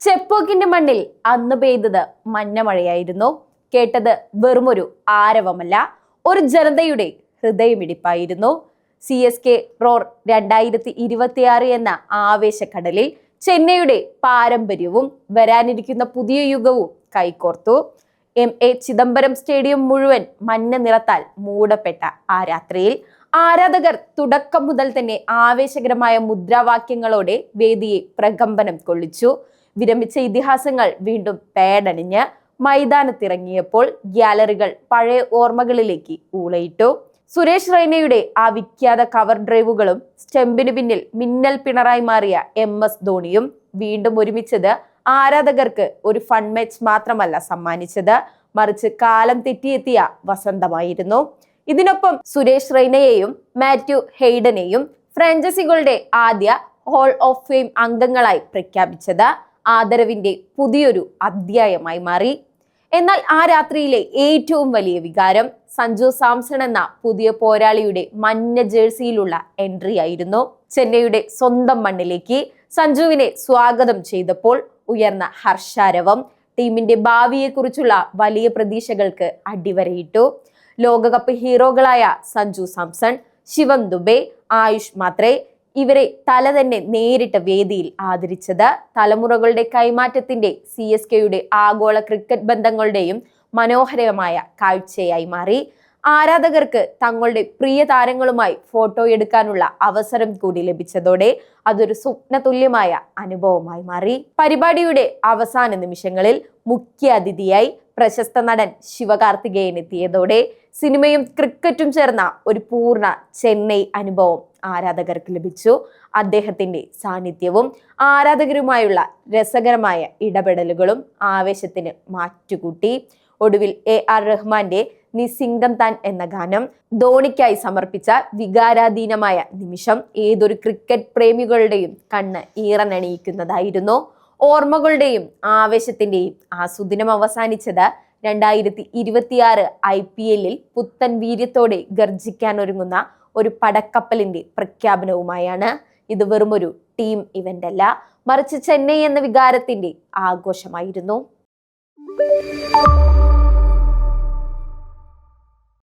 ചെപ്പോക്കിന്റെ മണ്ണിൽ അന്ന് പെയ്തത് മഞ്ഞമഴയായിരുന്നു. കേട്ടത് വെറുമൊരു ആരവമല്ല, ഒരു ജനതയുടെ ഹൃദയമിടിപ്പായിരുന്നു. CSK റോർ 2026 എന്ന ആവേശക്കടലിൽ ചെന്നൈയുടെ പാരമ്പര്യവും വരാനിരിക്കുന്ന പുതിയ യുഗവും കൈകോർത്തു. MA ചിദംബരം സ്റ്റേഡിയം മുഴുവൻ മഞ്ഞ നിറത്താൽ മൂടപ്പെട്ട ആ രാത്രിയിൽ ആരാധകർ തുടക്കം മുതൽ തന്നെ ആവേശകരമായ മുദ്രാവാക്യങ്ങളോടെ വേദിയെ പ്രകമ്പനം കൊള്ളിച്ചു. വിരമിച്ച ഇതിഹാസങ്ങൾ വീണ്ടും പേടണിഞ്ഞ് മൈതാനത്തിറങ്ങിയപ്പോൾ ഗ്യാലറികൾ പഴയ ഓർമ്മകളിലേക്ക് ഊളയിട്ടു. സുരേഷ് റെയ്നയുടെ ആ വിഖ്യാത കവർ ഡ്രൈവുകളും സ്റ്റെമ്പിന് പിന്നിൽ മിന്നൽ പിണറായി മാറിയ MS ധോണിയും വീണ്ടും ഒരുമിച്ചത് ആരാധകർക്ക് ഒരു ഫൺ മാച്ച് മാത്രമല്ല സമ്മാനിച്ചത്, മറിച്ച് കാലം തെറ്റിയെത്തിയ വസന്തമായിരുന്നു. ഇതിനൊപ്പം സുരേഷ് റെയ്നയെയും മാത്യു ഹെയ്ഡനെയും ഫ്രാഞ്ചൈസികളുടെ ആദ്യ ഹോൾ ഓഫ് ഫെയിം അംഗങ്ങളായി പ്രഖ്യാപിച്ചത് ആദരവിന്റെ പുതിയൊരു അധ്യായമായി മാറി. എന്നാൽ ആ രാത്രിയിലെ ഏറ്റവും വലിയ വികാരം സഞ്ജു സാംസൺ എന്ന പുതിയ പോരാളിയുടെ മഞ്ഞ ജേഴ്സിയിലുള്ള എൻട്രി ആയിരുന്നു. ചെന്നൈയുടെ സ്വന്തം മണ്ണിലേക്ക് സഞ്ജുവിനെ സ്വാഗതം ചെയ്തപ്പോൾ ഉയർന്ന ഹർഷാരവം ടീമിന്റെ ഭാവിയെക്കുറിച്ചുള്ള വലിയ പ്രതീക്ഷകൾക്ക് അടിവരയിട്ടു. ലോകകപ്പ് ഹീറോകളായ സഞ്ജു സാംസൺ, ശിവം ദുബെ, ആയുഷ് മാത്രേ ഇവരെ തല തന്നെ നേരിട്ട വേദിയിൽ ആദരിച്ചത് തലമുറകളുടെ കൈമാറ്റത്തിന്റെ CSKയുടെ ആഗോള ക്രിക്കറ്റ് ബന്ധങ്ങളുടെയും മനോഹരമായ കാഴ്ചയായി മാറി. ആരാധകർക്ക് തങ്ങളുടെ പ്രിയ താരങ്ങളുമായി ഫോട്ടോ എടുക്കാനുള്ള അവസരം കൂടി ലഭിച്ചതോടെ അതൊരു സ്വപ്നതുല്യമായ അനുഭവമായി മാറി. പരിപാടിയുടെ അവസാന നിമിഷങ്ങളിൽ മുഖ്യ അതിഥിയായി പ്രശസ്ത നടൻ ശിവകാർത്തികേയൻ എത്തിയതോടെ സിനിമയും ക്രിക്കറ്റും ചേർന്ന ഒരു പൂർണ്ണ ചെന്നൈ അനുഭവം ആരാധകർക്ക് ലഭിച്ചു. അദ്ദേഹത്തിന്റെ സാന്നിധ്യവും ആരാധകരുമായുള്ള രസകരമായ ഇടപെടലുകളും ആവേശത്തിന് മാറ്റുകൂട്ടി. ഒടുവിൽ AR റഹ്മാന്റെ നിസിംഗം താൻ എന്ന ഗാനം ധോണിക്കായി സമർപ്പിച്ച വികാരാധീനമായ നിമിഷം ഏതൊരു ക്രിക്കറ്റ് പ്രേമികളുടെയും കണ്ണ് ഈറനണിയിക്കുന്നതായിരുന്നു. ഓർമ്മകളുടെയും ആവേശത്തിന്റെയും ആ സുദിനം അവസാനിച്ചത് 2026 IPL പുത്തൻ വീര്യത്തോടെ ഗർജിക്കാൻ ഒരുങ്ങുന്ന ഒരു പടക്കപ്പലിന്റെ പ്രഖ്യാപനവുമായാണ്. ഇത് വെറുമൊരു ടീം ഇവന്റ് അല്ല, മറിച്ച് ചെന്നൈ എന്ന വികാരത്തിന്റെ ആഘോഷമായിരുന്നു.